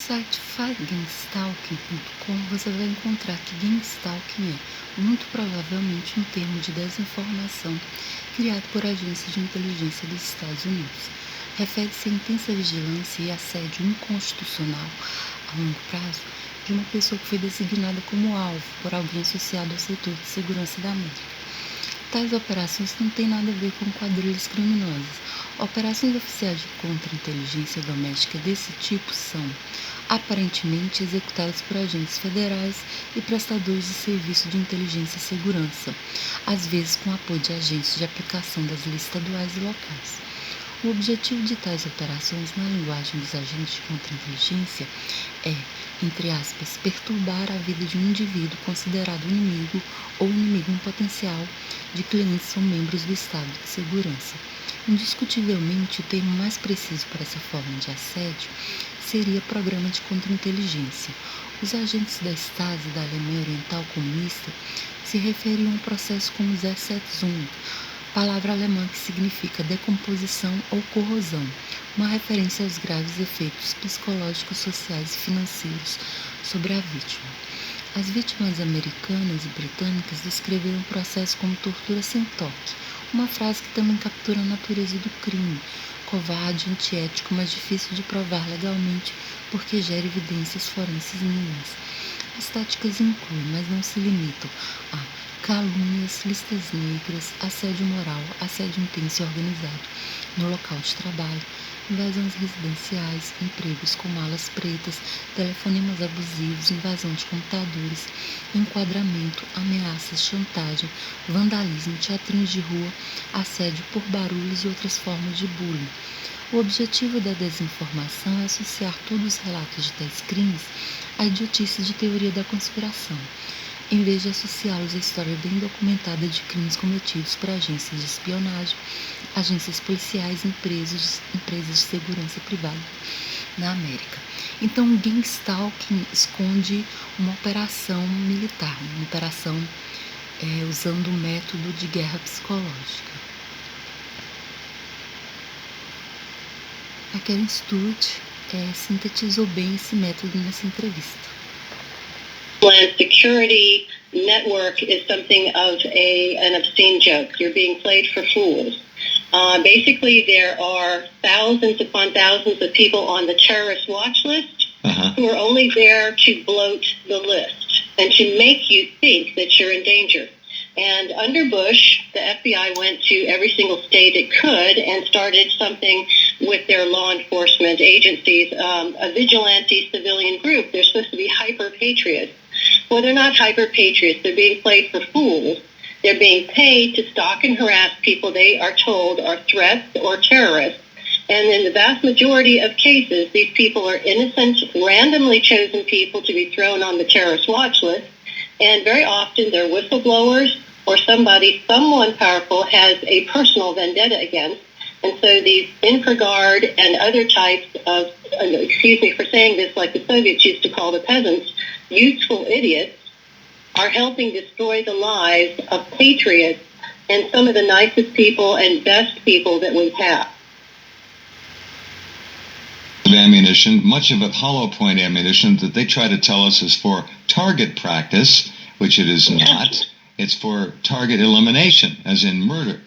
site fagstalking.com você vai encontrar que gangstalking é, muito provavelmente, um termo de desinformação criado por agências de inteligência dos Estados Unidos. Refere-se à intensa vigilância e assédio inconstitucional a longo prazo de uma pessoa que foi designada como alvo por alguém associado ao setor de segurança da América. Tais operações não têm nada a ver com quadrilhas criminosas. Operações oficiais de contra-inteligência doméstica desse tipo são, aparentemente, executadas por agentes federais e prestadores de serviço de inteligência e segurança, às vezes com apoio de agentes de aplicação das leis estaduais e locais. O objetivo de tais operações, na linguagem dos agentes de contra-inteligência, é, entre aspas, perturbar a vida de um indivíduo considerado inimigo ou inimigo em potencial de clientes ou membros do estado de segurança. Indiscutivelmente, o termo mais preciso para essa forma de assédio seria programa de contra-inteligência. Os agentes da Stasi da Alemanha Oriental comunista se referiam ao processo como Zersetzung, palavra alemã que significa decomposição ou corrosão, uma referência aos graves efeitos psicológicos, sociais e financeiros sobre a vítima. As vítimas americanas e britânicas descreveram o processo como tortura sem toque, uma frase que também captura a natureza do crime, covarde, antiético, mas difícil de provar legalmente porque gera evidências forenses mínimas. As táticas incluem, mas não se limitam, a calúnias, listas negras, assédio moral, assédio intenso e organizado no local de trabalho, invasões residenciais, empregos com malas pretas, telefonemas abusivos, invasão de computadores, enquadramento, ameaças, chantagem, vandalismo, teatrinhos de rua, assédio por barulhos e outras formas de bullying. O objetivo da desinformação é associar todos os relatos de tais crimes à idiotice de teoria da conspiração, em vez de associá-los à história bem documentada de crimes cometidos por agências de espionagem, agências policiais e empresas de segurança privada na América. Então, o gangstalking esconde uma operação militar, uma operação usando o método de guerra psicológica. A Karen Stewart sintetizou bem esse método nessa entrevista. Security network is something of an obscene joke. You're being played for fools. Basically, there are thousands upon thousands of people on the terrorist watch list who are only there to bloat the list and to make you think that you're in danger. And under Bush, the FBI went to every single state it could and started something with their law enforcement agencies, a vigilante civilian group. They're supposed to be hyper-patriots. Well, they're not hyper-patriots. They're being played for fools. They're being paid to stalk and harass people they are told are threats or terrorists. And in the vast majority of cases, these people are innocent, randomly chosen people to be thrown on the terrorist watch list. And very often they're whistleblowers or someone powerful has a personal vendetta against. And so these infraguard and other types of, excuse me for saying this, like the Soviets used to call the peasants, useful idiots, are helping destroy the lives of patriots and some of the nicest people and best people that we have. Ammunition, much of it hollow point ammunition that they try to tell us is for target practice, which it is not. It's for target elimination, as in murder.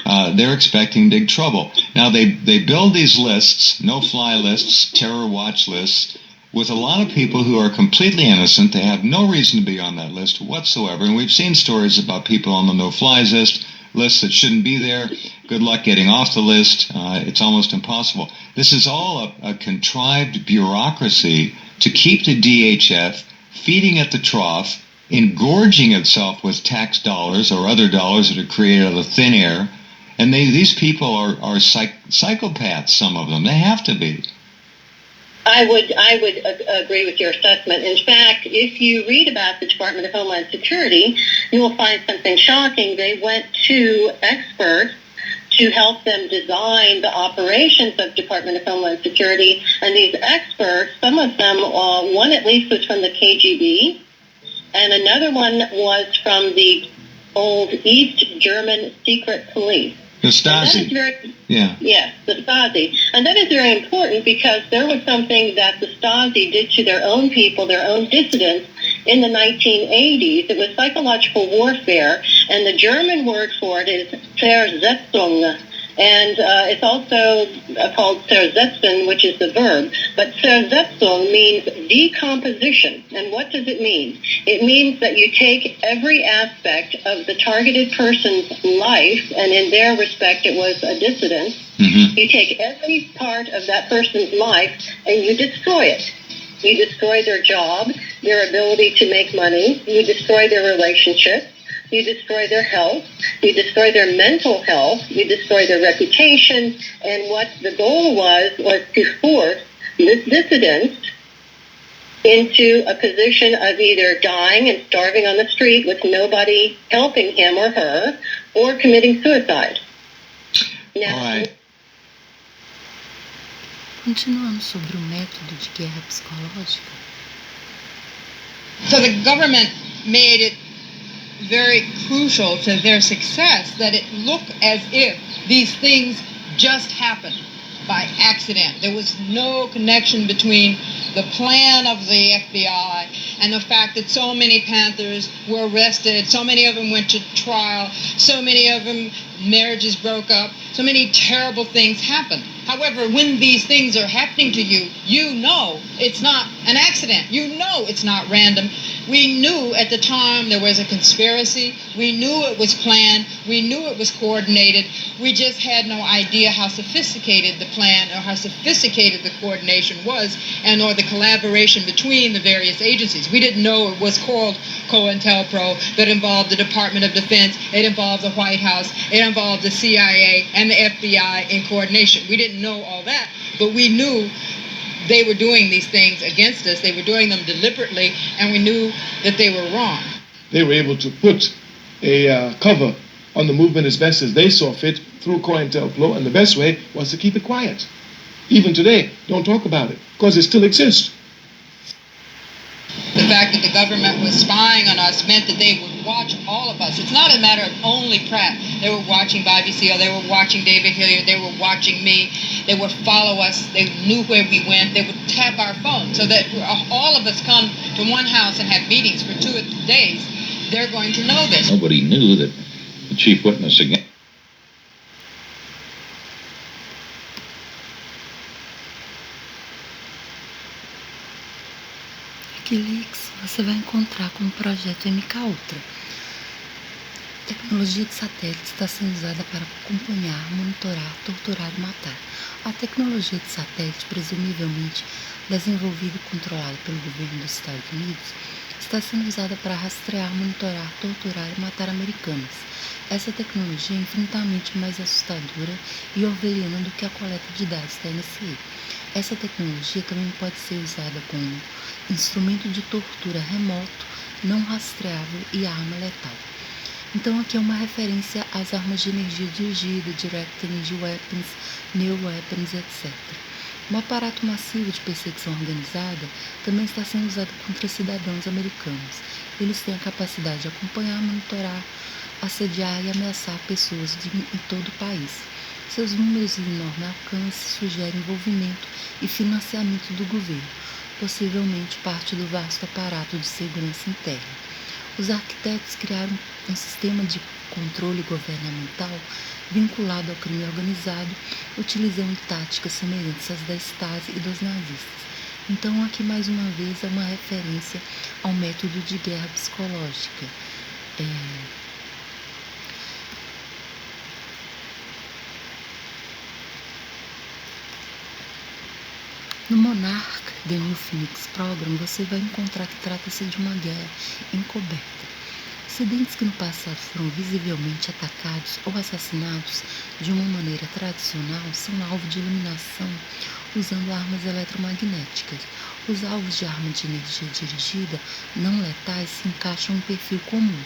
They're expecting big trouble. Now, they build these lists, no-fly lists, terror watch lists, with a lot of people who are completely innocent. They have no reason to be on that list whatsoever. And we've seen stories about people on the no-flies list, lists that shouldn't be there. Good luck getting off the list. It's almost impossible. This is all a contrived bureaucracy to keep the DHF feeding at the trough, engorging itself with tax dollars or other dollars that are created out of thin air. And these people are psychopaths, some of them. They have to be. I would agree with your assessment. In fact, if you read about the Department of Homeland Security, you will find something shocking. They went to experts to help them design the operations of Department of Homeland Security. And these experts, some of them, one at least was from the KGB, and another one was from the old East German secret police. The Stasi. Yes, the Stasi. And that is very important because there was something that the Stasi did to their own people, their own dissidents, in the 1980s. It was psychological warfare, and the German word for it is Zersetzung. And it's also called zersetzen, which is the verb. But zersetzung means decomposition. And what does it mean? It means that you take every aspect of the targeted person's life, and in their respect it was a dissident. Mm-hmm. You take every part of that person's life and you destroy it. You destroy their job, their ability to make money. You destroy their relationships. You destroy their health, you destroy their mental health, you destroy their reputation, and what the goal was to force this dissident into a position of either dying and starving on the street with nobody helping him or her, or committing suicide. Now, right. Continuando sobre o método de guerra psicológica. So the government made it very crucial to their success that it looked as if these things just happened by accident. There was no connection between the plan of the FBI and the fact that so many Panthers were arrested, so many of them went to trial, so many of them marriages broke up, so many terrible things happened. However, when these things are happening to you, you know it's not an accident. You know it's not random. We knew at the time there was a conspiracy. We knew it was planned. We knew it was coordinated. We just had no idea how sophisticated the plan or how sophisticated the coordination was, and or the collaboration between the various agencies. We didn't know it was called COINTELPRO, that involved the Department of Defense. It involved the White House. It involved the CIA and the FBI in coordination. We didn't know all that, but we knew they were doing these things against us. They were doing them deliberately, and we knew that they were wrong. They were able to put a cover on the movement as best as they saw fit through COINTELPRO, and the best way was to keep it quiet. Even today, don't talk about it, because it still exists. The fact that the government was spying on us meant that they would watch all of us. It's not a matter of only Pratt. They were watching Bobby Seale. They were watching David Hilliard. They were watching me. They would follow us. They knew where we went. They would tap our phone so that all of us come to one house and have meetings for 2 days. They're going to know this. Nobody knew that the chief witness again. Wikileaks você vai encontrar com o projeto MKUltra. A tecnologia de satélite está sendo usada para acompanhar, monitorar, torturar e matar. A tecnologia de satélite, presumivelmente desenvolvida e controlada pelo governo dos Estados Unidos, está sendo usada para rastrear, monitorar, torturar e matar americanos. Essa tecnologia é infinitamente mais assustadora e orwelliana do que a coleta de dados da NSA. Essa tecnologia também pode ser usada como instrumento de tortura remoto, não rastreável e arma letal. Então aqui é uma referência às armas de energia dirigida, Direct Energy Weapons, Neuroweapons, etc. Um aparato massivo de perseguição organizada também está sendo usado contra cidadãos americanos. Eles têm a capacidade de acompanhar, monitorar, assediar e ameaçar pessoas em todo o país. Seus números e enorme alcance sugerem envolvimento e financiamento do governo, possivelmente parte do vasto aparato de segurança interna. Os arquitetos criaram um sistema de controle governamental vinculado ao crime organizado, utilizando táticas semelhantes às da Stasi e dos nazistas. Então, aqui mais uma vez é uma referência ao método de guerra psicológica. No Monarch, The New Phoenix Program, você vai encontrar que trata-se de uma guerra encoberta. Dissidentes que no passado foram visivelmente atacados ou assassinados de uma maneira tradicional são alvo de eliminação usando armas eletromagnéticas. Os alvos de arma de energia dirigida não letais se encaixam em um perfil comum,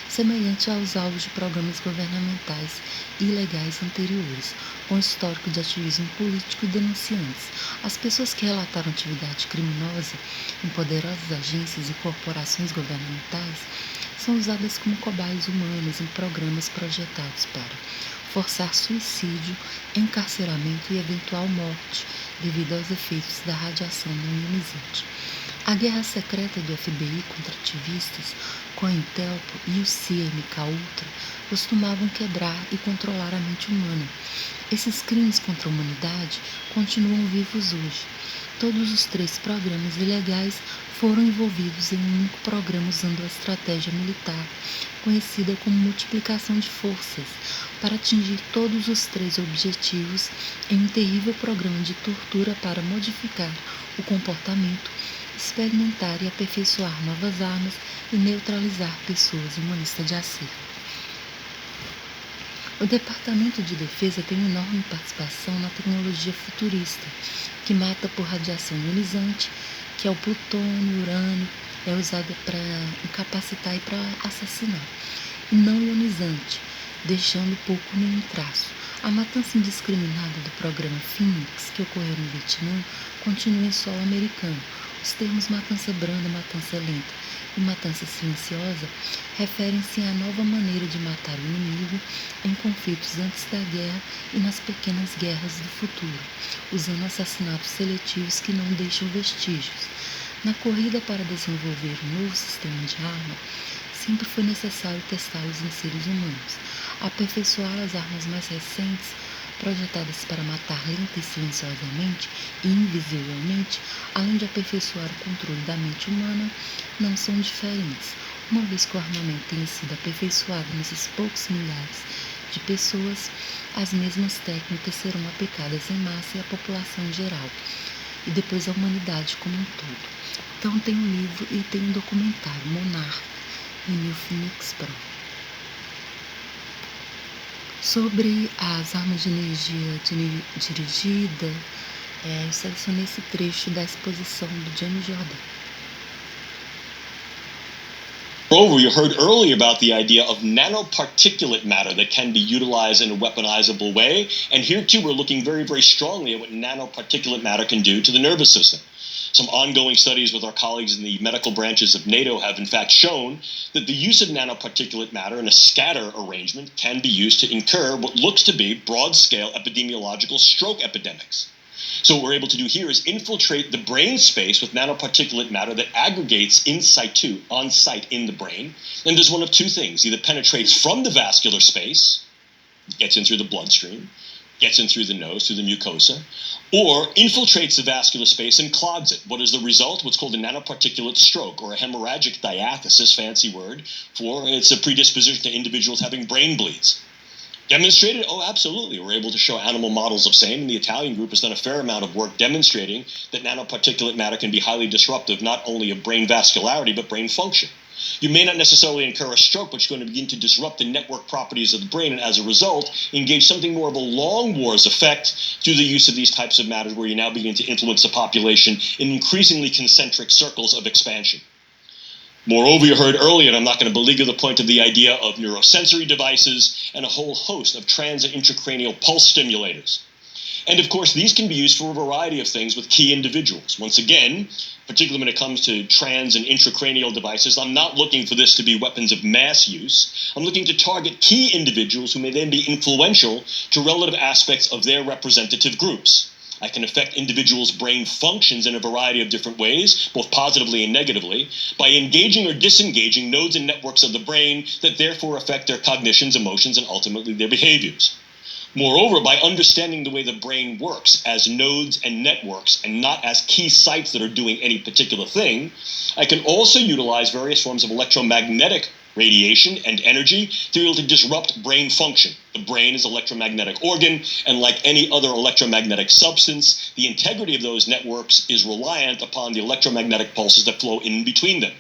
semelhante aos alvos de programas governamentais e ilegais anteriores, com histórico de ativismo político e denunciantes. As pessoas que relataram atividade criminosa em poderosas agências e corporações governamentais são usadas como cobaias humanas em programas projetados para forçar suicídio, encarceramento e eventual morte devido aos efeitos da radiação não ionizante. A guerra secreta do FBI contra ativistas, com a Intel e o CMK Ultra, costumavam quebrar e controlar a mente humana. Esses crimes contra a humanidade continuam vivos hoje. Todos os 3 programas ilegais foram envolvidos em um único programa usando a estratégia militar, conhecida como multiplicação de forças, para atingir todos os 3 objetivos em um terrível programa de tortura para modificar o comportamento, experimentar e aperfeiçoar novas armas e neutralizar pessoas em uma lista de acerto. O Departamento de Defesa tem enorme participação na tecnologia futurista, que mata por radiação ionizante, que é o plutônio, o urânio, é usada para incapacitar e para assassinar, e não ionizante, deixando pouco nenhum traço. A matança indiscriminada do programa Phoenix, que ocorreu no Vietnã, continua em solo americano. Os termos matança branda, matança lenta e matança silenciosa referem-se à nova maneira de matar o inimigo em conflitos antes da guerra e nas pequenas guerras do futuro, usando assassinatos seletivos que não deixam vestígios. Na corrida para desenvolver um novo sistema de arma, sempre foi necessário testá-los em seres humanos. Aperfeiçoar as armas mais recentes, projetadas para matar lenta e silenciosamente e invisivelmente, além de aperfeiçoar o controle da mente humana, não são diferentes. Uma vez que o armamento tenha sido aperfeiçoado nesses poucos milhares de pessoas, as mesmas técnicas serão aplicadas em massa e à população em geral, e depois à humanidade como um todo. Então tem um livro e tem um documentário, Monarca, e New Phoenix Pro. Sobre as armas de energia dirigida, eu selecionei esse trecho da exposição do James Jordan. Moreover, you heard earlier about the idea of nanoparticulate matter that can be utilized in a weaponizable way. And here, too, we're looking very, very strongly at what nanoparticulate matter can do to the nervous system. Some ongoing studies with our colleagues in the medical branches of NATO have, in fact, shown that the use of nanoparticulate matter in a scatter arrangement can be used to incur what looks to be broad-scale epidemiological stroke epidemics. So what we're able to do here is infiltrate the brain space with nanoparticulate matter that aggregates on site in the brain, and does one of 2 things. Either penetrates from the vascular space, gets in through the bloodstream, gets in through the nose, through the mucosa, or infiltrates the vascular space and clogs it. What is the result? What's called a nanoparticulate stroke, or a hemorrhagic diathesis, fancy word, for it's a predisposition to individuals having brain bleeds. Demonstrated? Oh, absolutely. We're able to show animal models of same, and the Italian group has done a fair amount of work demonstrating that nanoparticulate matter can be highly disruptive, not only of brain vascularity, but brain function. You may not necessarily incur a stroke, but you're going to begin to disrupt the network properties of the brain, and as a result, engage something more of a long wars effect through the use of these types of matters, where you now begin to influence the population in increasingly concentric circles of expansion. Moreover, you heard earlier, and I'm not going to belabor the point of the idea of neurosensory devices and a whole host of trans and intracranial pulse stimulators. And of course, these can be used for a variety of things with key individuals. Once again, particularly when it comes to trans and intracranial devices, I'm not looking for this to be weapons of mass use. I'm looking to target key individuals who may then be influential to relative aspects of their representative groups. I can affect individuals' brain functions in a variety of different ways, both positively and negatively, by engaging or disengaging nodes and networks of the brain that therefore affect their cognitions, emotions, and ultimately their behaviors. Moreover, by understanding the way the brain works as nodes and networks and not as key sites that are doing any particular thing, I can also utilize various forms of electromagnetic radiation and energy to be able to disrupt brain function. The brain is an electromagnetic organ, and like any other electromagnetic substance, the integrity of those networks is reliant upon the electromagnetic pulses that flow in between them.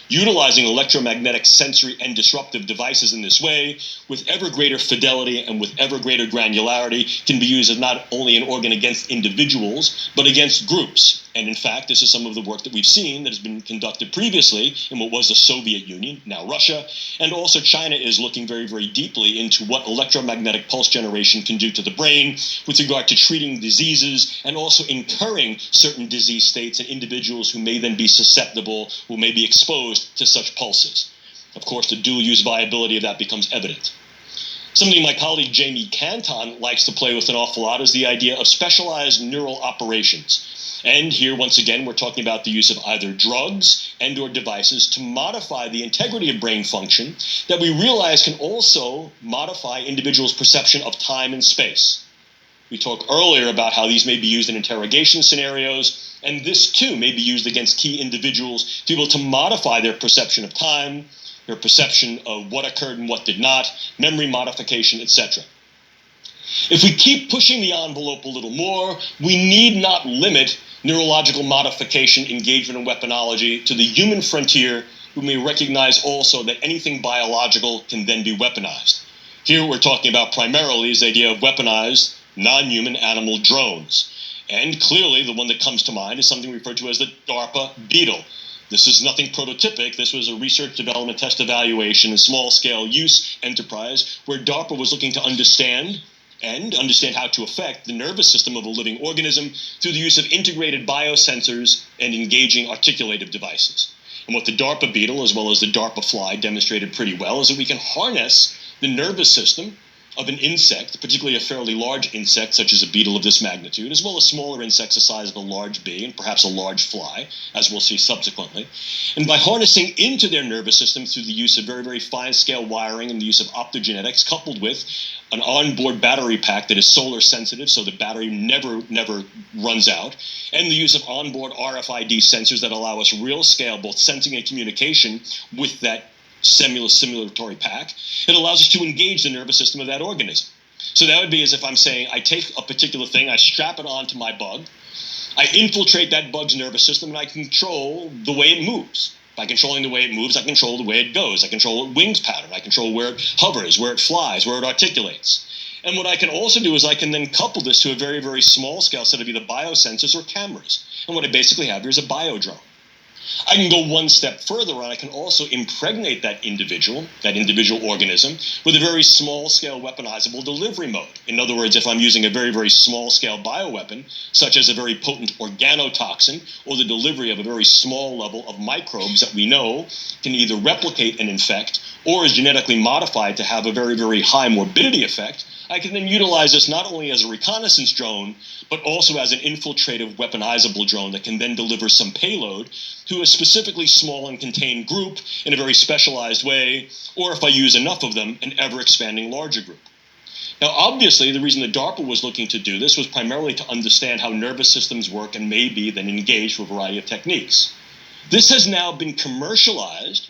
Utilizing electromagnetic sensory and disruptive devices in this way, with ever greater fidelity and with ever greater granularity, can be used as not only an organ against individuals, but against groups. And in fact, this is some of the work that we've seen that has been conducted previously in what was the Soviet Union, now Russia, and also China is looking very, very deeply into what electromagnetic pulse generation can do to the brain with regard to treating diseases and also incurring certain disease states in individuals who may then be susceptible, who may be exposed to such pulses. Of course, the dual-use viability of that becomes evident. Something my colleague Jamie Canton likes to play with an awful lot is the idea of specialized neural operations. And here, once again, we're talking about the use of either drugs and or devices to modify the integrity of brain function that we realize can also modify individuals' perception of time and space. We talked earlier about how these may be used in interrogation scenarios, and this too may be used against key individuals to be able to modify their perception of time, their perception of what occurred and what did not, memory modification, etc. If we keep pushing the envelope a little more, we need not limit neurological modification, engagement, and weaponology to the human frontier, who may recognize also that anything biological can then be weaponized. Here we're talking about primarily this idea of weaponized, non-human animal drones. And clearly the one that comes to mind is something referred to as the DARPA Beetle. This is nothing prototypic. This was a research, development, test, evaluation, and small-scale use enterprise where DARPA was looking to understand how to affect the nervous system of a living organism through the use of integrated biosensors and engaging articulative devices. And what the DARPA Beetle, as well as the DARPA Fly, demonstrated pretty well is that we can harness the nervous system of an insect, particularly a fairly large insect such as a beetle of this magnitude, as well as smaller insects the size of a large bee and perhaps a large fly, as we'll see subsequently. And by harnessing into their nervous system through the use of very, very fine-scale wiring and the use of optogenetics, coupled with an onboard battery pack that is solar sensitive so the battery never runs out, and the use of onboard RFID sensors that allow us real scale, both sensing and communication with that simulatory pack, it allows us to engage the nervous system of that organism. So that would be as if I'm saying I take a particular thing, I strap it onto my bug, I infiltrate that bug's nervous system, and I control the way it moves. By controlling the way it moves, I control the way it goes. I control its wings pattern. I control where it hovers, where it flies, where it articulates. And what I can also do is I can then couple this to a very, very small scale set of either biosensors or cameras. And what I basically have here is a biodrone. I can go one step further, and I can also impregnate that individual organism, with a very small-scale weaponizable delivery mode. In other words, if I'm using a very, very small-scale bioweapon, such as a very potent organotoxin, or the delivery of a very small level of microbes that we know can either replicate and infect, or is genetically modified to have a very, very high morbidity effect, I can then utilize this not only as a reconnaissance drone, but also as an infiltrative weaponizable drone that can then deliver some payload to a specifically small and contained group in a very specialized way, or if I use enough of them, an ever-expanding larger group. Now, obviously, the reason that DARPA was looking to do this was primarily to understand how nervous systems work and may be then engaged with a variety of techniques. This has now been commercialized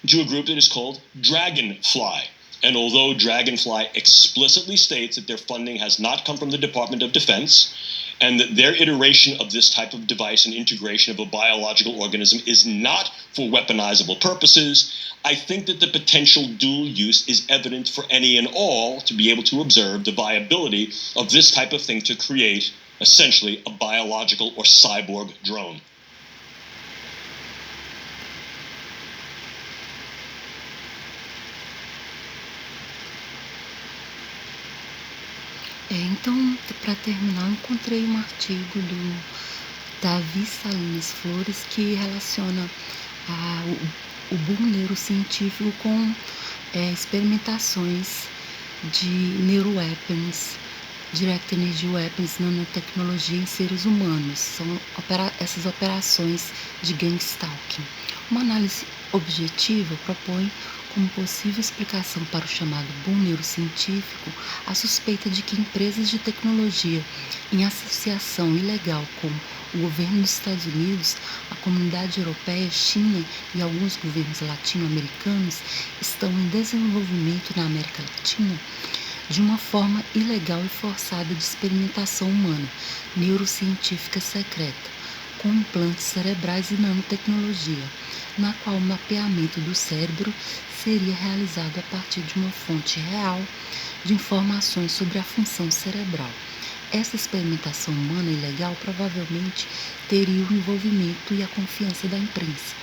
to a group that is called Dragonfly. And although Dragonfly explicitly states that their funding has not come from the Department of Defense, and that their iteration of this type of device and integration of a biological organism is not for weaponizable purposes, I think that the potential dual use is evident for any and all to be able to observe the viability of this type of thing to create, essentially, a biological or cyborg drone. Então, para terminar, eu encontrei um artigo do Davi Salinas Flores que relaciona o boom neurocientífico com experimentações de Neuroweapons, Direct Energy Weapons, nanotecnologia em seres humanos. São essas operações de gang stalking. Uma análise objetiva propõe como possível explicação para o chamado boom neurocientífico a suspeita de que empresas de tecnologia, em associação ilegal com o governo dos Estados Unidos, a comunidade europeia, China e alguns governos latino-americanos, estão em desenvolvimento na América Latina de uma forma ilegal e forçada de experimentação humana, neurocientífica secreta, com implantes cerebrais e nanotecnologia, na qual o mapeamento do cérebro seria realizado a partir de uma fonte real de informações sobre a função cerebral. Essa experimentação humana ilegal provavelmente teria o envolvimento e a confiança da imprensa,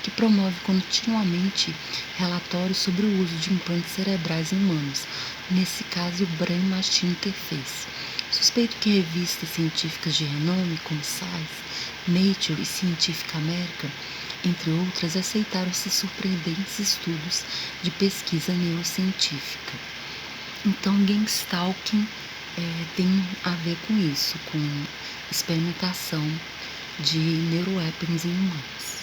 que promove continuamente relatórios sobre o uso de implantes cerebrais em humanos, nesse caso o Brain Machine Interface. Suspeito que revistas científicas de renome como Science, Nature e Scientific American, entre outras, aceitaram esses surpreendentes estudos de pesquisa neurocientífica. Então, game stalking tem a ver com isso, com experimentação de neuroweapons em humanos.